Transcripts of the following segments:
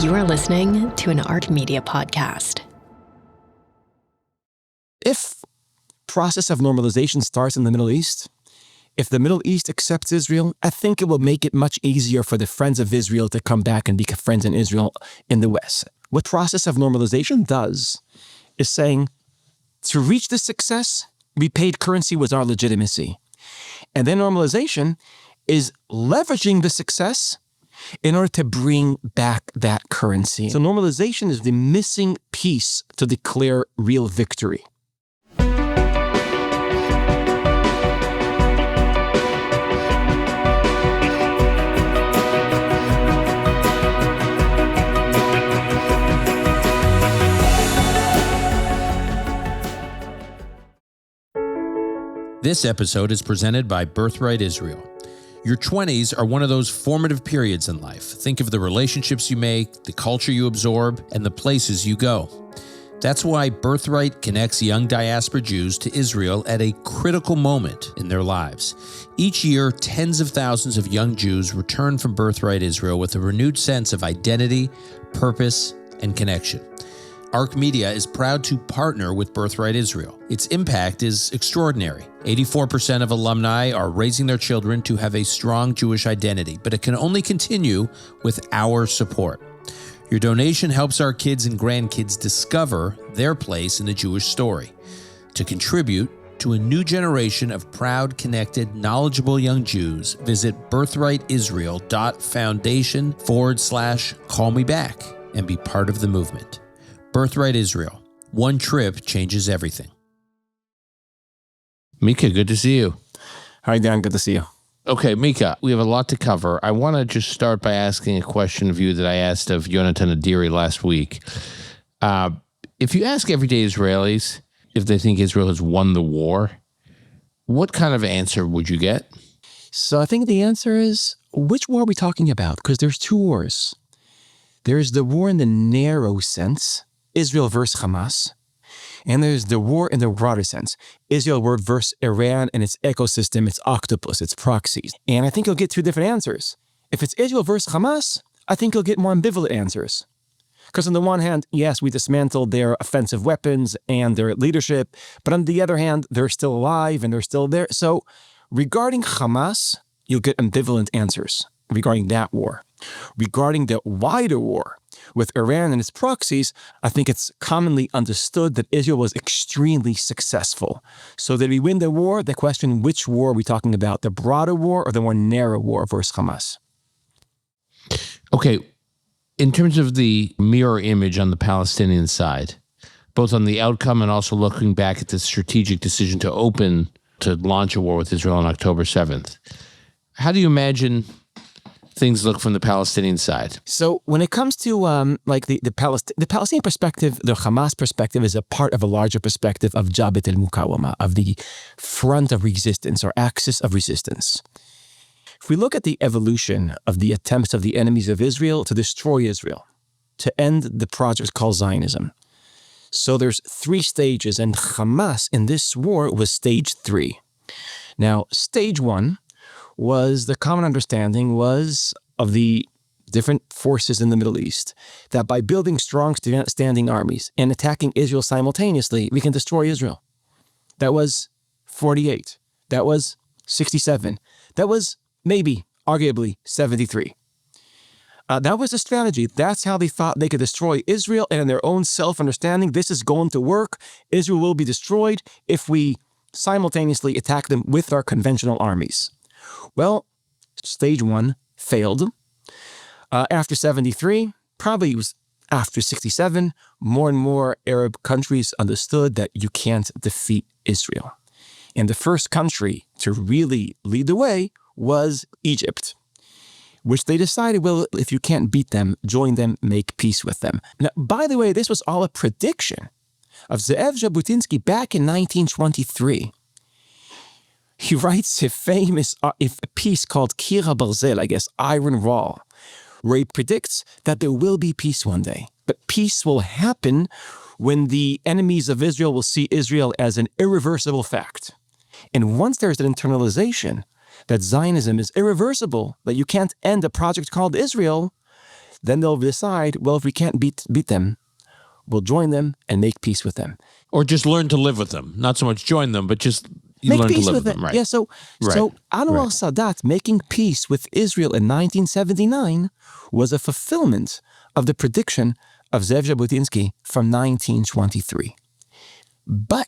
You are listening to an Ark Media podcast. If process of normalization starts in the Middle East, if the Middle East accepts Israel, I think it will make it much easier for the friends of Israel to come back and be friends in Israel in the West. What process of normalization does is saying, to reach this success, repaid currency was our legitimacy. And then normalization is leveraging the success in order to bring back that currency. So normalization is the missing piece to declare real victory. This episode is presented by Birthright Israel. Your 20s are one of those formative periods in life. Think of the relationships you make, the culture you absorb, and the places you go. That's why Birthright connects young diaspora Jews to Israel at a critical moment in their lives. Each year, tens of thousands of young Jews return from Birthright Israel with a renewed sense of identity, purpose, and connection. Ark Media is proud to partner with Birthright Israel. Its impact is extraordinary. 84% of alumni are raising their children to have a strong Jewish identity, but it can only continue with our support. Your donation helps our kids and grandkids discover their place in the Jewish story. To contribute to a new generation of proud, connected, knowledgeable young Jews, visit birthrightisrael.foundation/callmeback and be part of the movement. Birthright Israel. One trip changes everything. Micah, good to see you. Hi, Dan. Good to see you. Okay, Micah, we have a lot to cover. I want to just start by asking a question of you that I asked of Yonatan Adiri last week. If you ask everyday Israelis if they think Israel has won the war, what kind of answer would you get? So I think the answer is, which war are we talking about? Because there's two wars. There's the war in the narrow sense, Israel versus Hamas, and there's the war in the broader sense, Israel versus Iran and its ecosystem, its octopus, its proxies. And I think you'll get two different answers. If it's Israel versus Hamas, I think you'll get more ambivalent answers. Because on the one hand, yes, we dismantled their offensive weapons and their leadership, but on the other hand, they're still alive and they're still there. So regarding Hamas, you'll get ambivalent answers regarding that war. Regarding the wider war with Iran and its proxies, I think it's commonly understood that Israel was extremely successful. So did we win the war? The question, which war are we talking about? The broader war or the more narrow war versus Hamas? Okay, in terms of the mirror image on the Palestinian side, both on the outcome and also looking back at the strategic decision to launch a war with Israel on October 7th, how do you imagine things look from the Palestinian side? So when it comes to the Palestinian perspective, the Hamas perspective is a part of a larger perspective of Jabhat al-Mukawama, of the front of resistance or axis of resistance. If we look at the evolution of the attempts of the enemies of Israel to destroy Israel, to end the project called Zionism. So there's three stages, and Hamas in this war was stage 3. Now, stage 1 was the common understanding was of the different forces in the Middle East that by building strong standing armies and attacking Israel simultaneously, we can destroy Israel. That was 48. That was 67. That was maybe, arguably, 73. That was the strategy. That's how they thought they could destroy Israel, and in their own self-understanding, this is going to work. Israel will be destroyed if we simultaneously attack them with our conventional armies. Well, stage 1 failed. After 73, probably it was after 67, more and more Arab countries understood that you can't defeat Israel. And the first country to really lead the way was Egypt, which they decided, well, if you can't beat them, join them, make peace with them. Now, by the way, this was all a prediction of Ze'ev Jabotinsky back in 1923. He writes a famous piece called Kir HaBarzel, I guess, Iron Wall, where he predicts that there will be peace one day. But peace will happen when the enemies of Israel will see Israel as an irreversible fact. And once there's an internalization that Zionism is irreversible, that you can't end a project called Israel, Then they'll decide, well, if we can't beat them, we'll join them and make peace with them. Or just learn to live with them. Not so much join them, but just Make learn to peace live with with them. them. Right. Yeah, so Anwar al-Sadat making peace with Israel in 1979 was a fulfillment of the prediction of Zev Jabotinsky from 1923. But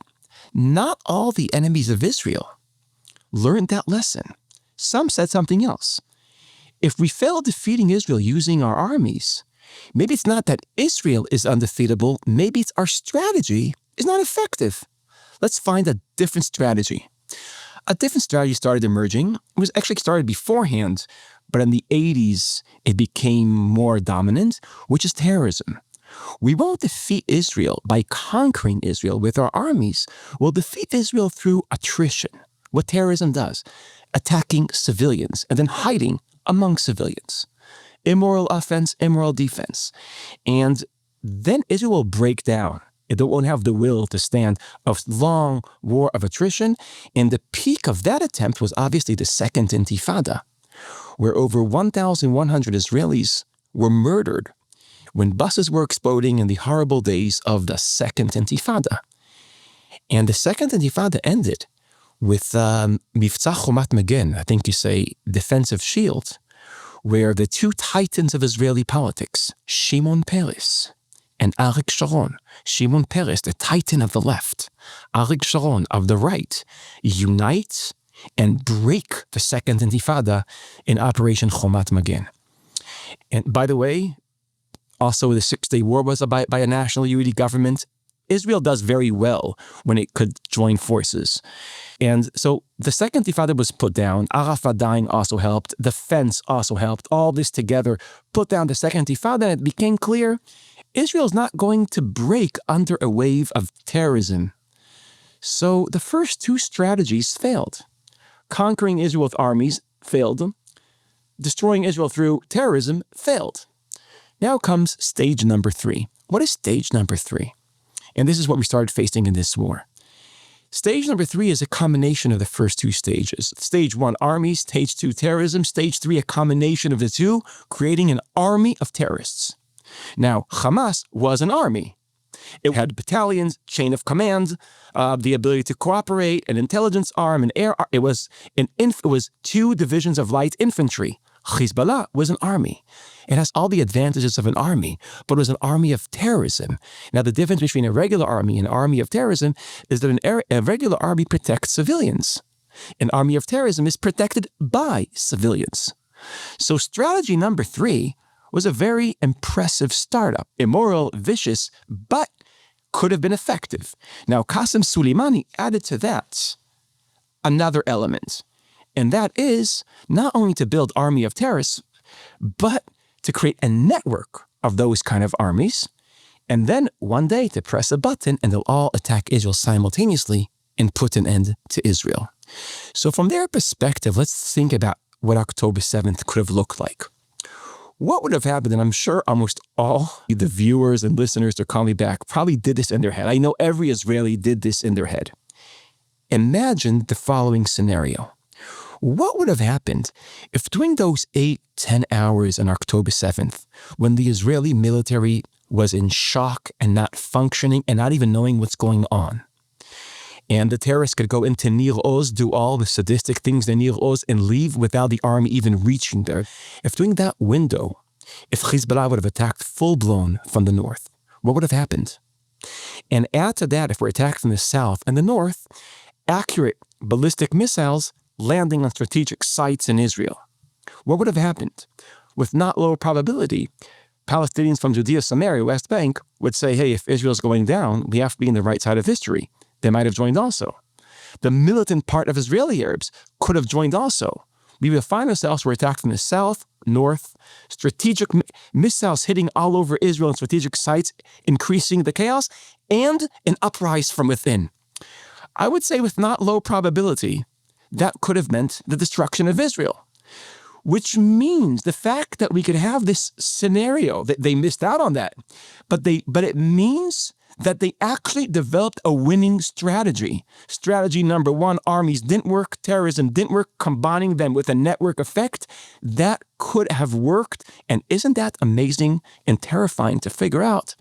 not all the enemies of Israel learned that lesson. Some said something else. If we fail defeating Israel using our armies, maybe it's not that Israel is undefeatable, maybe it's our strategy is not effective. Let's find a different strategy. A different strategy started emerging. It was actually started beforehand, but in the 80s, it became more dominant, which is terrorism. We won't defeat Israel by conquering Israel with our armies. We'll defeat Israel through attrition, what terrorism does, attacking civilians and then hiding among civilians. Immoral offense, immoral defense. And then Israel will break down. It won't have the will to stand a long war of attrition. And the peak of that attempt was obviously the Second Intifada, where over 1,100 Israelis were murdered when buses were exploding in the horrible days of the Second Intifada. And the Second Intifada ended with Mifleget Hamachshavot, I think you say defensive shield, where the two titans of Israeli politics, Shimon Peres and Arik Sharon, Shimon Peres, the titan of the left, Arik Sharon of the right, unite and break the Second Intifada in Operation Chomat Magen. And by the way, also the Six-Day War was by a national unity government. Israel does very well when it could join forces. And so the Second Intifada was put down. Arafat dying also helped. The fence also helped. All this together put down the Second Intifada, and it became clear Israel's not going to break under a wave of terrorism. So the first two strategies failed. Conquering Israel with armies failed. Destroying Israel through terrorism failed. Now comes stage number 3. What is stage number 3? And this is what we started facing in this war. Stage number 3 is a combination of the first two stages. Stage 1, army. Stage 2, terrorism. Stage 3, a combination of the two, creating an army of terrorists. Now, Hamas was an army. It had battalions, chain of command, the ability to cooperate, an intelligence arm, an air arm. It was 2 divisions of light infantry. Hezbollah was an army. It has all the advantages of an army, but it was an army of terrorism. Now, the difference between a regular army and an army of terrorism is that a regular army protects civilians. An army of terrorism is protected by civilians. So strategy number 3 was a very impressive startup, immoral, vicious, but could have been effective. Now, Qasem Soleimani added to that another element, and that is not only to build army of terrorists, but to create a network of those kind of armies, and then one day to press a button and they'll all attack Israel simultaneously and put an end to Israel. So from their perspective, let's think about what October 7th could have looked like. What would have happened, and I'm sure almost all the viewers and listeners to call me back probably did this in their head. I know every Israeli did this in their head. Imagine the following scenario. What would have happened if during those 8-10 hours on October 7th, when the Israeli military was in shock and not functioning and not even knowing what's going on, and the terrorists could go into Nir Oz, do all the sadistic things in Nir Oz, and leave without the army even reaching there? If during that window, if Hezbollah would have attacked full-blown from the north, what would have happened? And add to that, if we're attacked from the south and the north, accurate ballistic missiles landing on strategic sites in Israel. What would have happened? With not low probability, Palestinians from Judea, Samaria, West Bank would say, hey, if Israel's going down, we have to be in the right side of history. They might have joined also. The militant part of Israeli Arabs could have joined also. We would find ourselves were attacked from the south, north, strategic missiles hitting all over Israel and strategic sites, increasing the chaos, and an uprising from within. I would say with not low probability, that could have meant the destruction of Israel, which means the fact that we could have this scenario, that they missed out on that, but it means that they actually developed a winning strategy. Strategy number 1, armies didn't work, terrorism didn't work, combining them with a network effect, that could have worked. And isn't that amazing and terrifying to figure out?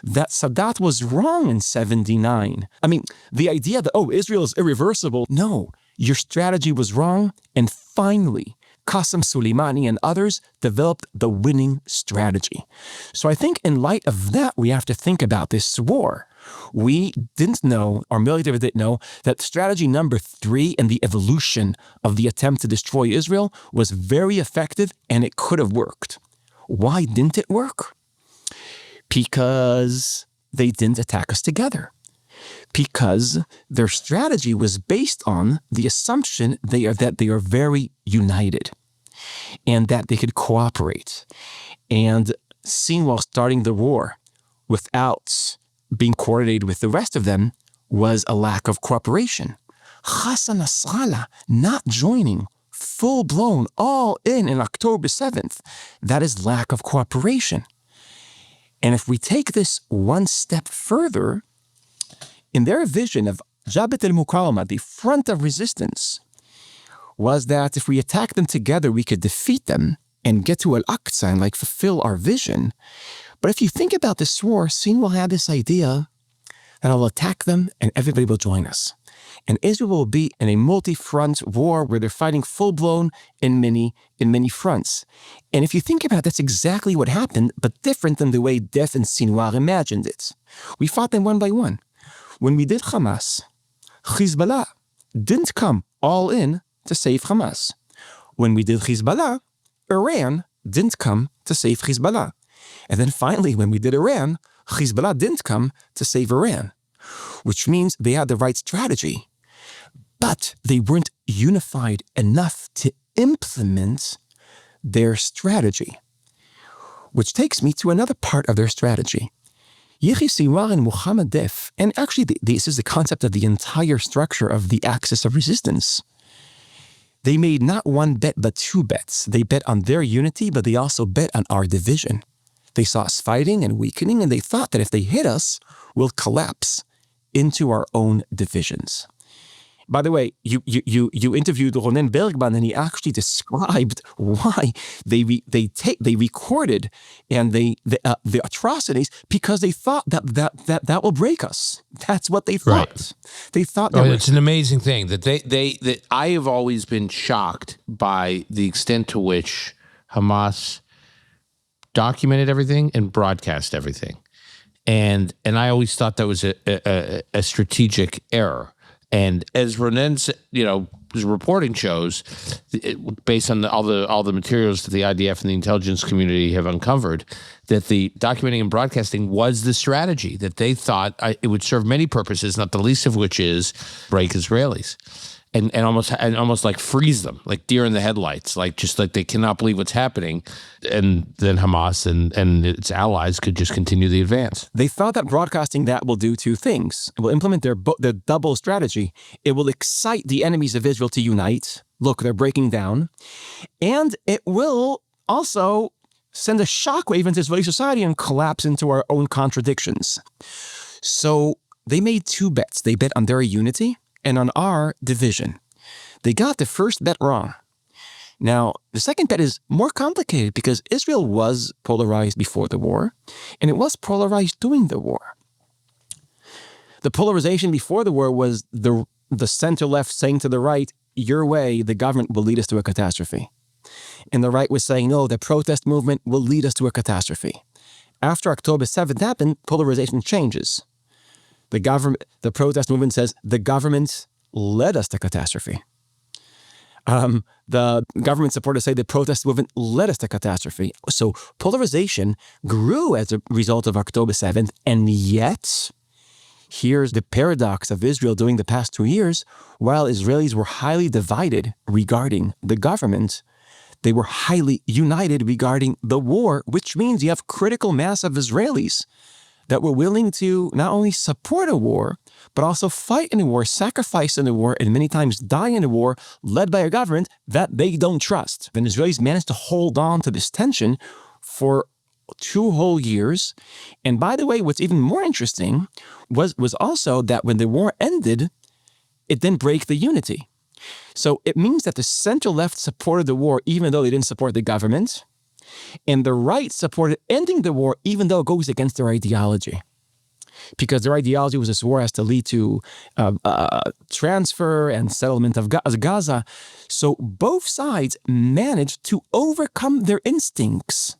That Sadat was wrong in 79. I mean, the idea that, Israel is irreversible. No, your strategy was wrong. And finally, Qasem Soleimani and others developed the winning strategy. So I think in light of that, we have to think about this war. We didn't know, our military didn't know, that strategy number 3 in the evolution of the attempt to destroy Israel was very effective and it could have worked. Why didn't it work? Because they didn't attack us together. Because their strategy was based on the assumption that they are very united and that they could cooperate. And seen while starting the war without being coordinated with the rest of them was a lack of cooperation. Hassan Nasrallah not joining full-blown, all in October 7th, that is lack of cooperation. And if we take this one step further, in their vision of Jabhat al-Muqawama, the front of resistance, was that if we attack them together, we could defeat them and get to Al-Aqsa and fulfill our vision. But if you think about this war, Sinwar had this idea that I'll attack them and everybody will join us. And Israel will be in a multi-front war where they're fighting full-blown in many fronts. And if you think about it, that's exactly what happened, but different than the way Def and Sinwar imagined it. We fought them one by one. When we did Hamas, Hezbollah didn't come all in to save Hamas. When we did Hezbollah, Iran didn't come to save Hezbollah. And then finally, when we did Iran, Hezbollah didn't come to save Iran, which means they had the right strategy, but they weren't unified enough to implement their strategy, which takes me to another part of their strategy. Yehia Sinwar and Muhammad Def, and actually this is the concept of the entire structure of the axis of resistance. They made not one bet, but 2 bets. They bet on their unity, but they also bet on our division. They saw us fighting and weakening, and they thought that if they hit us, we'll collapse into our own divisions. By the way, you interviewed Ronen Bergman, and he actually described why they recorded and the atrocities, because they thought that will break us. That's what they thought. Right. They thought that it's an amazing thing that I have always been shocked by the extent to which Hamas documented everything and broadcast everything, and I always thought that was a strategic error. And as Ronen's, his reporting shows, based on all the materials that the IDF and the intelligence community have uncovered, that the documenting and broadcasting was the strategy, that they thought it would serve many purposes, not the least of which is break Israelis. And almost like freeze them, like deer in the headlights, just like they cannot believe what's happening. And then Hamas and its allies could just continue the advance. They thought that broadcasting that will do 2 things. It will implement their double strategy. It will excite the enemies of Israel to unite. Look, they're breaking down. And it will also send a shockwave into Israeli society and collapse into our own contradictions. So they made 2 bets. They bet on their unity and on our division. They got the first bet wrong. Now, the second bet is more complicated because Israel was polarized before the war, and it was polarized during the war. The polarization before the war was the center-left saying to the right, your way, the government will lead us to a catastrophe. And the right was saying, no, the protest movement will lead us to a catastrophe. After October 7th happened, polarization changes. The protest movement says the government led us to catastrophe. The government supporters say the protest movement led us to catastrophe. So polarization grew as a result of October 7th, and yet, here's the paradox of Israel during the past 2 years. While Israelis were highly divided regarding the government, they were highly united regarding the war, which means you have critical mass of Israelis that were willing to not only support a war, but also fight in a war, sacrifice in a war, and many times die in a war led by a government that they don't trust. The Israelis managed to hold on to this tension for 2 whole years. And by the way, what's even more interesting was also that when the war ended, it didn't break the unity. So it means that the center-left supported the war even though they didn't support the government, and the right supported ending the war even though it goes against their ideology. Because their ideology was this war has to lead to transfer and settlement of Gaza. So both sides managed to overcome their instincts,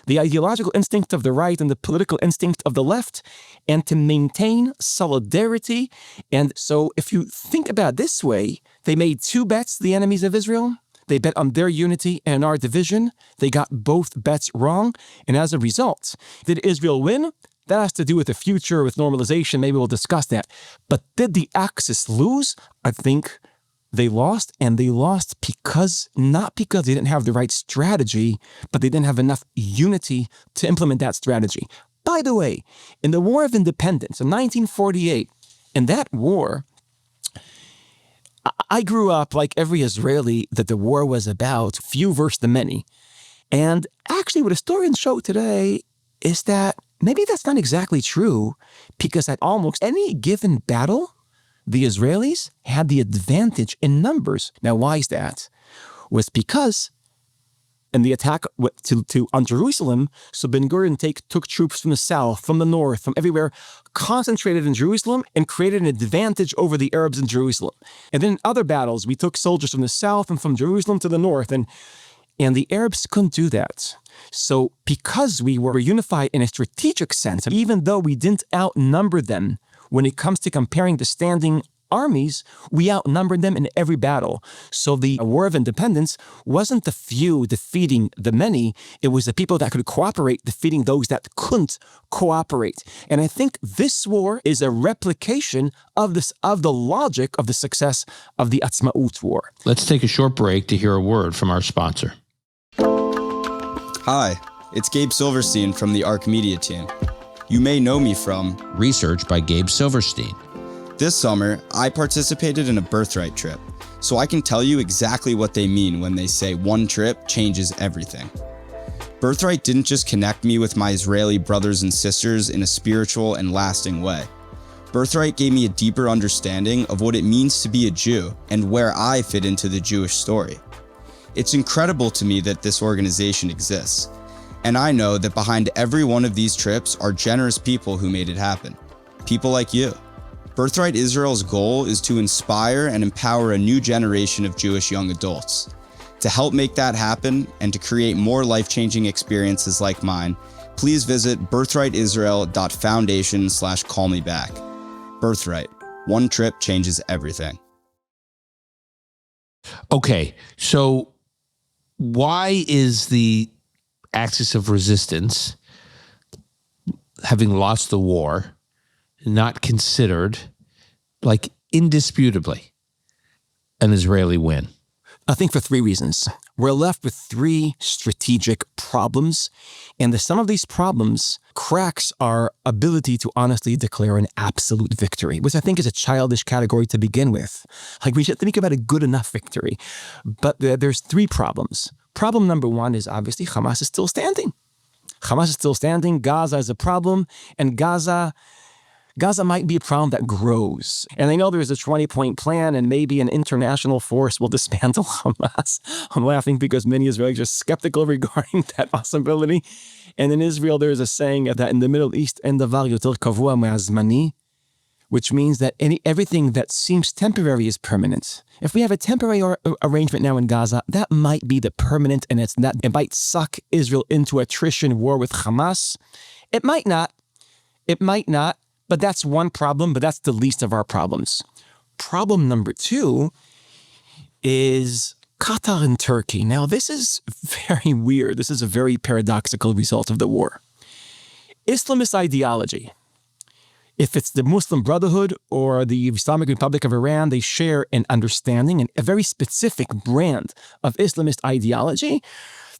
the ideological instinct of the right and the political instinct of the left, and to maintain solidarity. And so if you think about it this way, they made two bets, the enemies of Israel. They bet on their unity and our division. They got both bets wrong. And as a result, did Israel win? That has to do with the future, with normalization. Maybe we'll discuss that. But did the Axis lose? I think they lost, and they lost not because they didn't have the right strategy, but they didn't have enough unity to implement that strategy. By the way, in the War of Independence in 1948, in that war, I grew up like every Israeli that the war was about few versus the many. And actually what historians show today is that maybe that's not exactly true, because at almost any given battle, the Israelis had the advantage in numbers. Now, why is that? Was because in the attack on Jerusalem, so Ben-Gurion took troops from the south, from the north, from everywhere, concentrated in Jerusalem, and created an advantage over the Arabs in Jerusalem. And then in other battles, we took soldiers from the south and from Jerusalem to the north, and the Arabs couldn't do that. So because we were unified in a strategic sense, even though we didn't outnumber them when it comes to comparing the standing armies, we outnumbered them in every battle. So the War of Independence wasn't the few defeating the many, it was the people that could cooperate defeating those that couldn't cooperate. And I think this war is a replication of the logic of the success of the Atzmaut War. Let's take a short break to hear a word from our sponsor. Hi, it's Gabe Silverstein from the Ark Media team. You may know me from Research by Gabe Silverstein. This summer, I participated in a birthright trip, so I can tell you exactly what they mean when they say one trip changes everything. Birthright didn't just connect me with my Israeli brothers and sisters in a spiritual and lasting way. Birthright gave me a deeper understanding of what it means to be a Jew and where I fit into the Jewish story. It's incredible to me that this organization exists, and I know that behind every one of these trips are generous people who made it happen. People like you. Birthright Israel's goal is to inspire and empower a new generation of Jewish young adults. To help make that happen and to create more life-changing experiences like mine, please visit birthrightisrael.foundation/callmeback. Birthright. One trip changes everything. Okay, so why is the axis of resistance, having lost the war, not considered, like indisputably, an Israeli win? I think for three reasons. We're left with three strategic problems, and the sum of these problems cracks our ability to honestly declare an absolute victory, which I think is a childish category to begin with. Like, we should think about a good enough victory. But there's three problems. Problem number one is obviously Hamas is still standing. Hamas is still standing. Gaza is a problem, and Gaza might be a problem that grows. And I know there's a 20-point plan, and maybe an international force will dismantle Hamas. I'm laughing because many Israelis are skeptical regarding that possibility. And in Israel, there's a saying that in the Middle East, en davar yoter kavua me'azmani, which means that everything that seems temporary is permanent. If we have a temporary arrangement now in Gaza, that might be the permanent, and it might suck Israel into attrition war with Hamas. It might not. But that's one problem, but that's the least of our problems. Problem number two is Qatar and Turkey. Now, this is very weird. This is a very paradoxical result of the war. Islamist ideology, if it's the Muslim Brotherhood or the Islamic Republic of Iran, they share an understanding and a very specific brand of Islamist ideology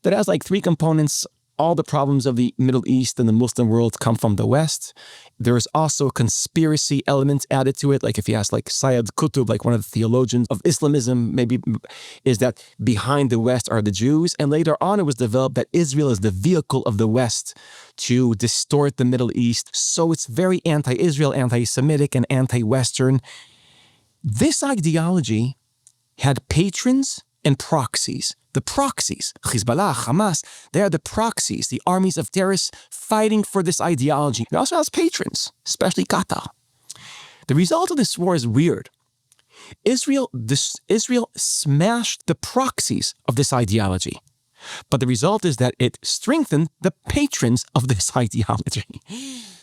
that has like three components. All the problems of the Middle East and the Muslim world come from the West. There's also a conspiracy element added to it. Like if you ask like Sayyid Qutb, like one of the theologians of Islamism, maybe is that behind the West are the Jews. And later on it was developed that Israel is the vehicle of the West to distort the Middle East. So it's very anti-Israel, anti-Semitic, and anti-Western. This ideology had patrons and proxies. The proxies, Hezbollah, Hamas, they are the proxies, the armies of terrorists fighting for this ideology. It also has patrons, especially Qatar. The result of this war is weird. Israel smashed the proxies of this ideology. But the result is that it strengthened the patrons of this ideology.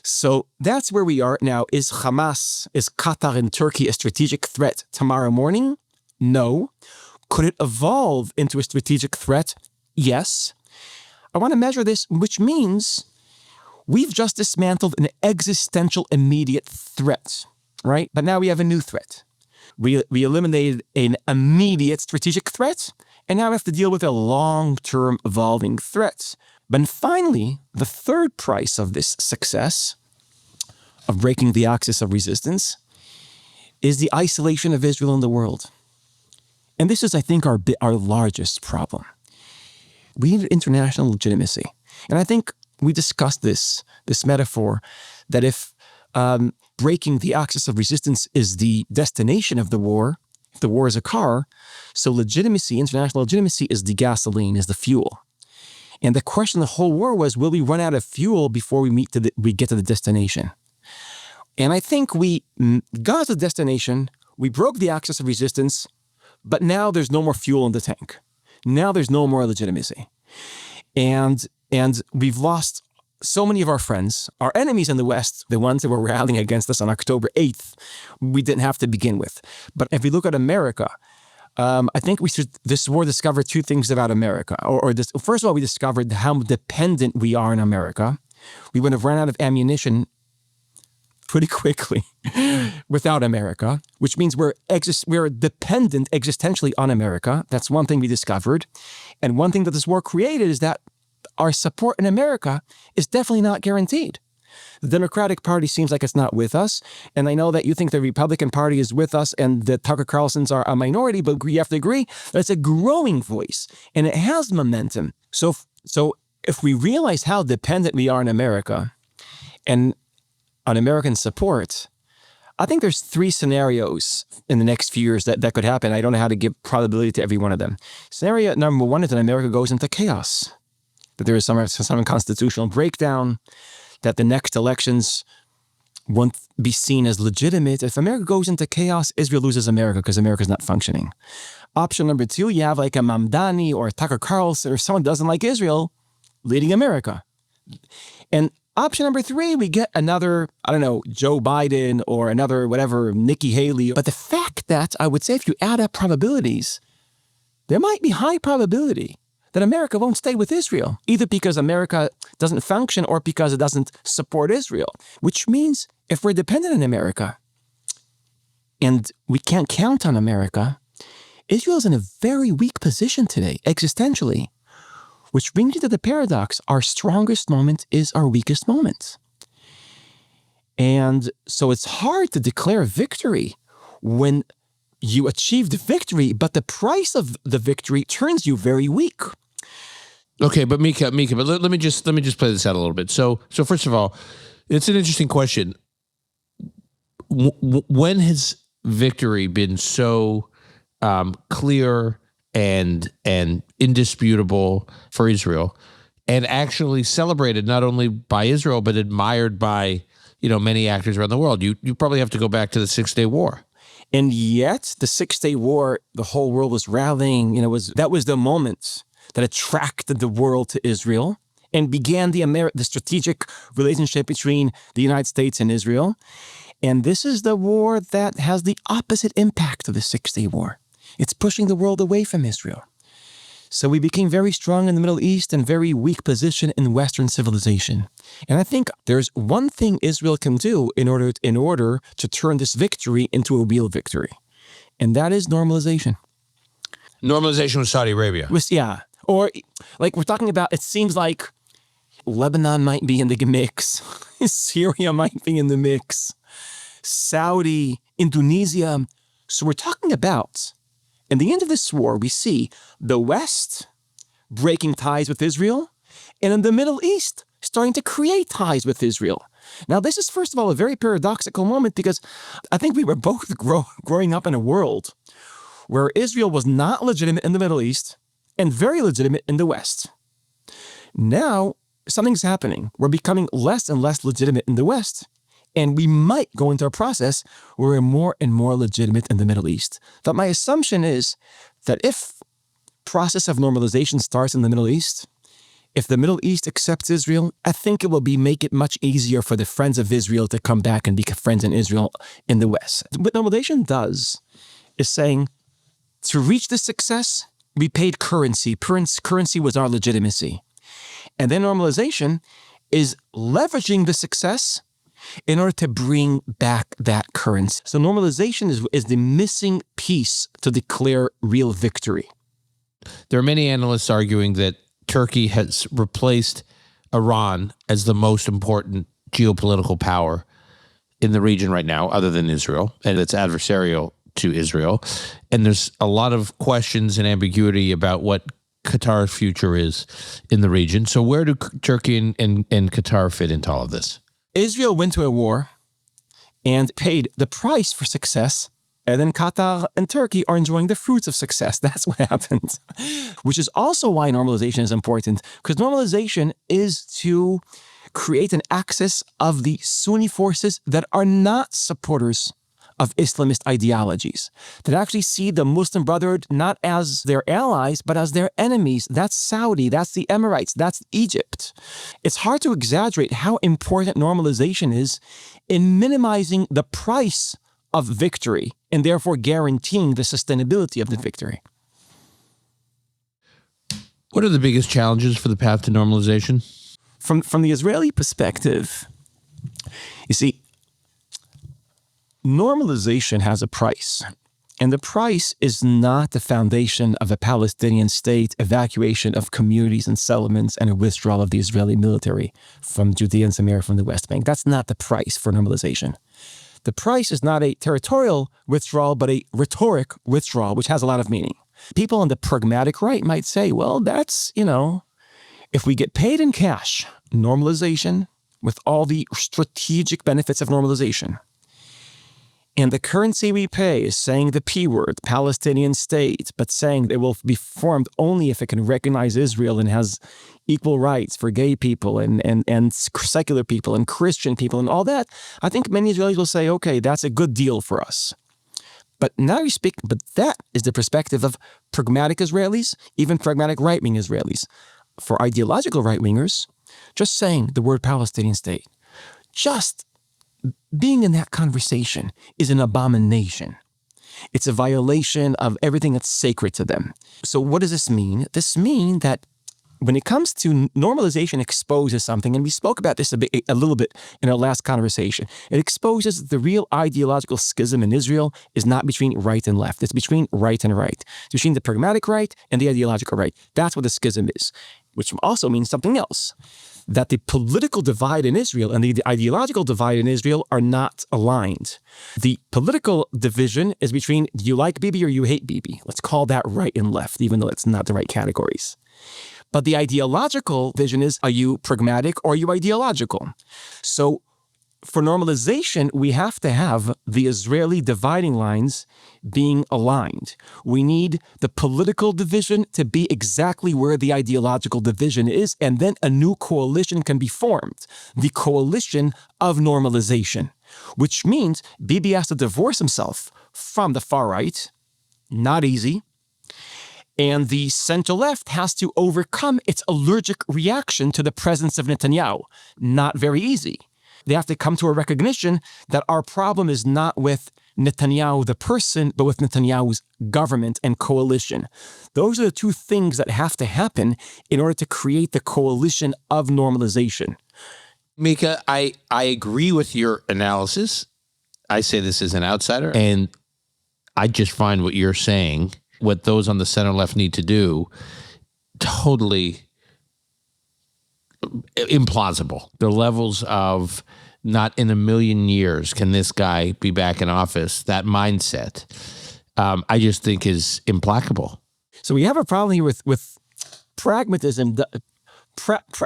So that's where we are now. Is Hamas, is Qatar and Turkey a strategic threat tomorrow morning? No. Could it evolve into a strategic threat? Yes. I want to measure this, which means we've just dismantled an existential immediate threat, right? But now we have a new threat. We eliminated an immediate strategic threat, and now we have to deal with a long-term evolving threat. But finally, the third price of this success, of breaking the axis of resistance, is the isolation of Israel in the world. And this is, I think, our largest problem. We need international legitimacy. And I think we discussed this metaphor that if breaking the axis of resistance is the destination of the war, if the war is a car, so legitimacy, international legitimacy, is the gasoline, is the fuel. And the question of the whole war was, will we run out of fuel before we get to the destination? And I think we got to the destination, we broke the axis of resistance, but now there's no more fuel in the tank. Now there's no more legitimacy. And we've lost so many of our friends, our enemies in the West, the ones that were rallying against us on October 8th, we didn't have to begin with. But if we look at America, I think this war discovered two things about America. First of all, we discovered how dependent we are on America. We would have run out of ammunition pretty quickly without America, which means we're dependent existentially on America. That's one thing we discovered. And one thing that this war created is that our support in America is definitely not guaranteed. The Democratic Party seems like it's not with us. And I know that you think the Republican Party is with us and the Tucker Carlsons are a minority, but you have to agree that it's a growing voice and it has momentum. So if we realize how dependent we are on America and on American support, I think there's three scenarios in the next few years that could happen. I don't know how to give probability to every one of them. Scenario number one is that America goes into chaos, that there is some constitutional breakdown, that the next elections won't be seen as legitimate. If America goes into chaos, Israel loses America because America is not functioning. Option number two, you have like a Mamdani or a Tucker Carlson or someone who doesn't like Israel leading America. And option number three, we get another, I don't know, Joe Biden or another whatever, Nikki Haley. But the fact that I would say if you add up probabilities, there might be high probability that America won't stay with Israel, either because America doesn't function or because it doesn't support Israel, which means if we're dependent on America and we can't count on America, Israel is in a very weak position today, existentially, which brings me to the paradox. Our strongest moment is our weakest moment. And so it's hard to declare victory when you achieve the victory, but the price of the victory turns you very weak. Okay, but Micah, but let me just play this out a little bit. So first of all, it's an interesting question. When has victory been so clear and indisputable for Israel, and actually celebrated not only by Israel but admired by many actors around the world? You probably have to go back to the 6-Day War. And yet, the 6-Day War, the whole world was rallying. That was the moment that attracted the world to Israel and began the strategic relationship between the United States and Israel. And this is the war that has the opposite impact of the 6-Day War. It's pushing the world away from Israel. So we became very strong in the Middle East and very weak position in Western civilization. And I think there's one thing Israel can do in order to turn this victory into a real victory. And that is normalization. Normalization with Saudi Arabia. Yeah. Or like we're talking about, it seems like Lebanon might be in the mix. Syria might be in the mix. Saudi, Indonesia. So we're talking about, in the end of this war, we see the West breaking ties with Israel, and in the Middle East, starting to create ties with Israel. Now, this is, first of all, a very paradoxical moment because I think we were both growing up in a world where Israel was not legitimate in the Middle East and very legitimate in the West. Now, something's happening. We're becoming less and less legitimate in the West, and we might go into a process where we're more and more legitimate in the Middle East. But my assumption is that if process of normalization starts in the Middle East, if the Middle East accepts Israel, I think it will make it much easier for the friends of Israel to come back and be friends in Israel in the West. What normalization does is saying, to reach this success, we paid currency. Currency was our legitimacy. And then normalization is leveraging the success in order to bring back that currency. So normalization is the missing piece to declare real victory. There are many analysts arguing that Turkey has replaced Iran as the most important geopolitical power in the region right now, other than Israel, and it's adversarial to Israel. And there's a lot of questions and ambiguity about what Qatar's future is in the region. So where do Turkey and Qatar fit into all of this? Israel went to a war and paid the price for success, and then Qatar and Turkey are enjoying the fruits of success. That's what happened, which is also why normalization is important, because normalization is to create an axis of the Sunni forces that are not supporters of Islamist ideologies, that actually see the Muslim Brotherhood not as their allies, but as their enemies. That's Saudi, that's the Emirates, that's Egypt. It's hard to exaggerate how important normalization is in minimizing the price of victory and therefore guaranteeing the sustainability of the victory. What are the biggest challenges for the path to normalization? From the Israeli perspective, you see, normalization has a price, and the price is not the foundation of a Palestinian state, evacuation of communities and settlements, and a withdrawal of the Israeli military from Judea and Samaria from the West Bank. That's not the price for normalization. The price is not a territorial withdrawal, but a rhetoric withdrawal, which has a lot of meaning. People on the pragmatic right might say, well, that's, if we get paid in cash, normalization with all the strategic benefits of normalization, and the currency we pay is saying the P word, Palestinian state, but saying it will be formed only if it can recognize Israel and has equal rights for gay people and secular people and Christian people and all that, I think many Israelis will say, okay, that's a good deal for us. But that is the perspective of pragmatic Israelis, even pragmatic right-wing Israelis. For ideological right-wingers, just saying the word Palestinian state, just being in that conversation is an abomination. It's a violation of everything that's sacred to them. So what does this mean? This means that when it comes to normalization exposes something, and we spoke about this a little bit in our last conversation, it exposes the real ideological schism in Israel is not between right and left. It's between right and right. It's between the pragmatic right and the ideological right. That's what the schism is, which also means something else, that the political divide in Israel and the ideological divide in Israel are not aligned. The political division is between do you like Bibi or you hate Bibi? Let's call that right and left, even though it's not the right categories. But the ideological vision is, are you pragmatic or are you ideological? So for normalization, we have to have the Israeli dividing lines being aligned. We need the political division to be exactly where the ideological division is, and then a new coalition can be formed, the coalition of normalization, which means Bibi has to divorce himself from the far right, not easy, and the center-left has to overcome its allergic reaction to the presence of Netanyahu, not very easy. They have to come to a recognition that our problem is not with Netanyahu the person, but with Netanyahu's government and coalition. Those are the two things that have to happen in order to create the coalition of normalization. Micah, I agree with your analysis. I say this as an outsider, and I just find what you're saying, what those on the center-left need to do, totally implausible. The levels of not in a million years can this guy be back in office, that mindset, I just think is implacable. So we have a problem here with pragmatism.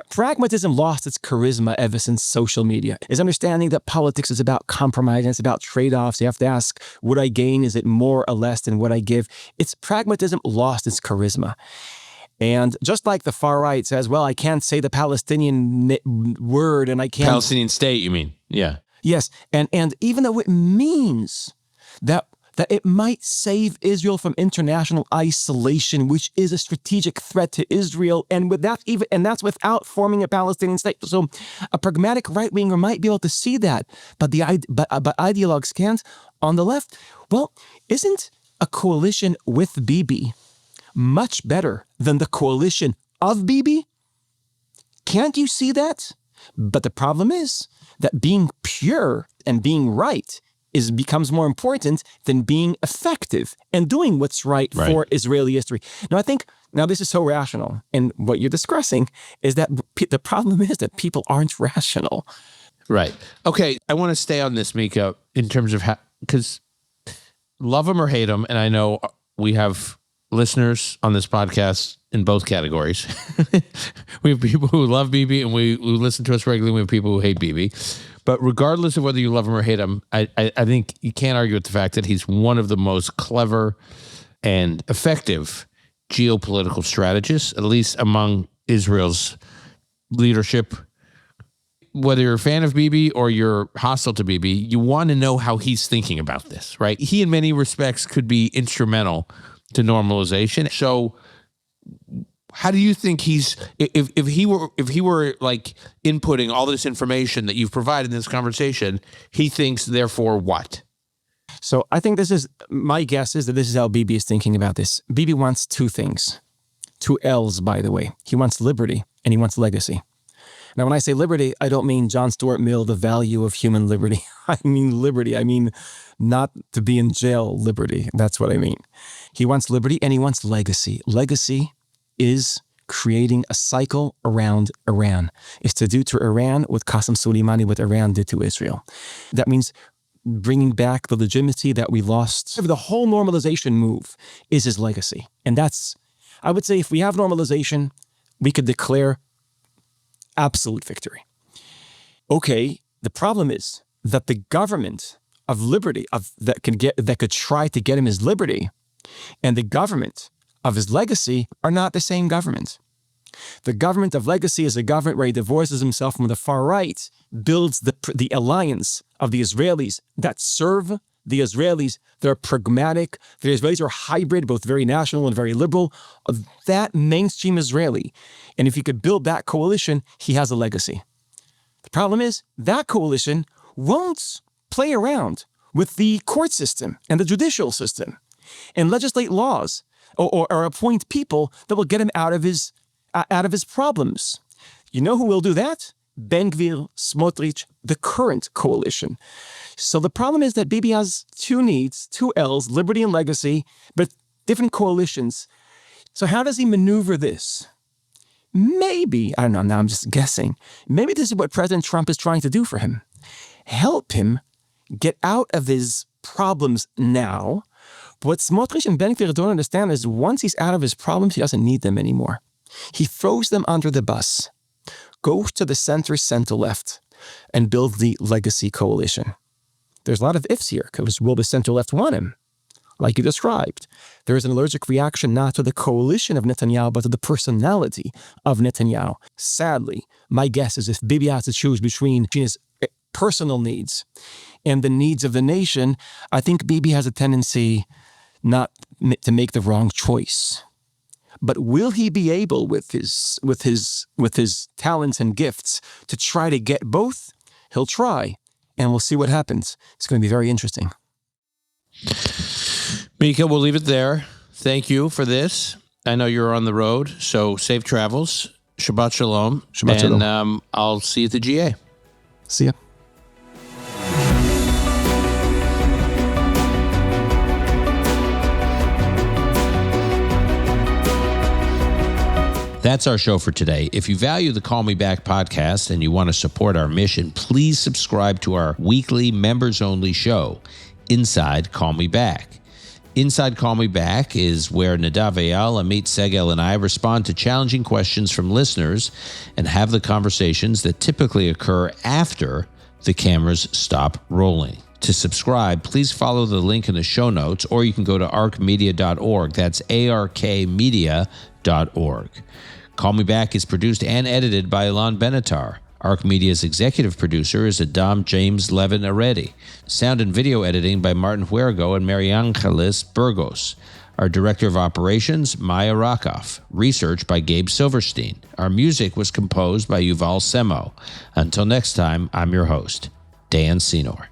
pragmatism lost its charisma ever since social media. It's understanding that politics is about compromise and it's about trade-offs. You have to ask, what I gain, is it more or less than what I give? It's pragmatism lost its charisma. And just like the far right says, well, I can't say the Palestinian word and I can't... Palestinian state, you mean? Yeah. Yes. And even though it means that it might save Israel from international isolation, which is a strategic threat to Israel, and that's without forming a Palestinian state. So a pragmatic right-winger might be able to see that, but ideologues can't. On the left, well, isn't a coalition with Bibi much better than the coalition of Bibi? Can't you see that? But the problem is that being pure and being right becomes more important than being effective and doing what's right for Israeli history. Now, I think, this is so rational, and what you're discussing is that the problem is that people aren't rational. Right. Okay, I want to stay on this, Micah, in terms of how, because love them or hate them, and I know we have listeners on this podcast in both categories. We have people who love Bibi and who listen to us regularly. We have people who hate Bibi. But regardless of whether you love him or hate him, I think you can't argue with the fact that he's one of the most clever and effective geopolitical strategists, at least among Israel's leadership. Whether you're a fan of Bibi or you're hostile to Bibi, you want to know how he's thinking about this, right? He, in many respects, could be instrumental to normalization. So how do you think he's, if he were like inputting all this information that you've provided in this conversation, he thinks therefore what? So I think my guess is that this is how Bibi is thinking about this. Bibi wants two things, two L's, by the way. He wants liberty and he wants legacy. Now, when I say liberty, I don't mean John Stuart Mill, the value of human liberty. I mean liberty. I mean not to be in jail liberty. That's what I mean. He wants liberty and he wants legacy. Legacy is creating a cycle around Iran. It's to do to Iran what Qasem Soleimani, what Iran did to Israel. That means bringing back the legitimacy that we lost. The whole normalization move is his legacy. And I would say if we have normalization, we could declare absolute victory. Okay, the problem is that the government of liberty that could try to get him his liberty and the government of his legacy are not the same government. The government of legacy is a government where he divorces himself from the far right, builds the alliance of the Israelis that serve the Israelis. They're pragmatic. The Israelis are hybrid, both very national and very liberal. That mainstream Israeli. And if he could build that coalition, he has a legacy. The problem is that coalition won't play around with the court system and the judicial system and legislate laws or appoint people that will get him out of his problems. You know who will do that? Ben Gvir, Smotrich, the current coalition. So the problem is that Bibi has two needs, two L's, liberty and legacy, but different coalitions. So how does he maneuver this? Maybe, I don't know, now I'm just guessing, maybe this is what President Trump is trying to do for him. Help him get out of his problems now. But what Smotrich and Ben Gvir don't understand is once he's out of his problems, he doesn't need them anymore. He throws them under the bus, goes to the center-left, and builds the legacy coalition. There's a lot of ifs here, because will the center-left want him? Like you described, there is an allergic reaction not to the coalition of Netanyahu, but to the personality of Netanyahu. Sadly, my guess is if Bibi has to choose between his personal needs and the needs of the nation, I think Bibi has a tendency not to make the wrong choice. But will he be able, with his talents and gifts, to try to get both? He'll try, and we'll see what happens. It's going to be very interesting. Micah, we'll leave it there. Thank you for this. I know you're on the road, so safe travels. Shabbat shalom. Shabbat shalom. And I'll see you at the GA. See ya. That's our show for today. If you value the Call Me Back podcast and you want to support our mission, please subscribe to our weekly members-only show, Inside Call Me Back. Inside Call Me Back is where Nadav Eyal, Amit Segel, and I respond to challenging questions from listeners and have the conversations that typically occur after the cameras stop rolling. To subscribe, please follow the link in the show notes, or you can go to arkmedia.org. That's arkmedia.org. Call Me Back is produced and edited by ILAN BENATAR. Ark Media's executive producer is Adam James Levin Aredi. Sound and video editing by Martin Huergo and Mariangelis Burgos. Our director of operations, Maya Rakoff. Research by Gabe Silverstein. Our music was composed by Yuval Semo. Until next time, I'm your host, Dan Senor.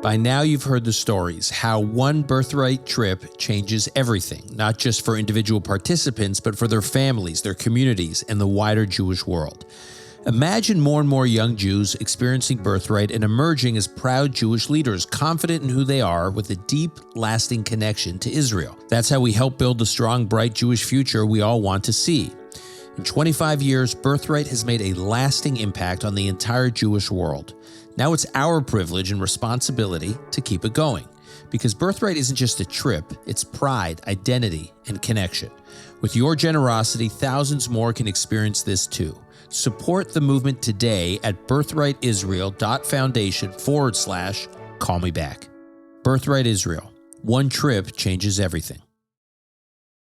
By now you've heard the stories, how one birthright trip changes everything, not just for individual participants, but for their families, their communities, and the wider Jewish world. Imagine more and more young Jews experiencing birthright and emerging as proud Jewish leaders, confident in who they are, with a deep, lasting connection to Israel. That's how we help build the strong, bright Jewish future we all want to see. In 25 years, Birthright has made a lasting impact on the entire Jewish world. Now it's our privilege and responsibility to keep it going. Because Birthright isn't just a trip, it's pride, identity, and connection. With your generosity, thousands more can experience this too. Support the movement today at birthrightisrael.foundation/call me back. Birthright Israel. One trip changes everything.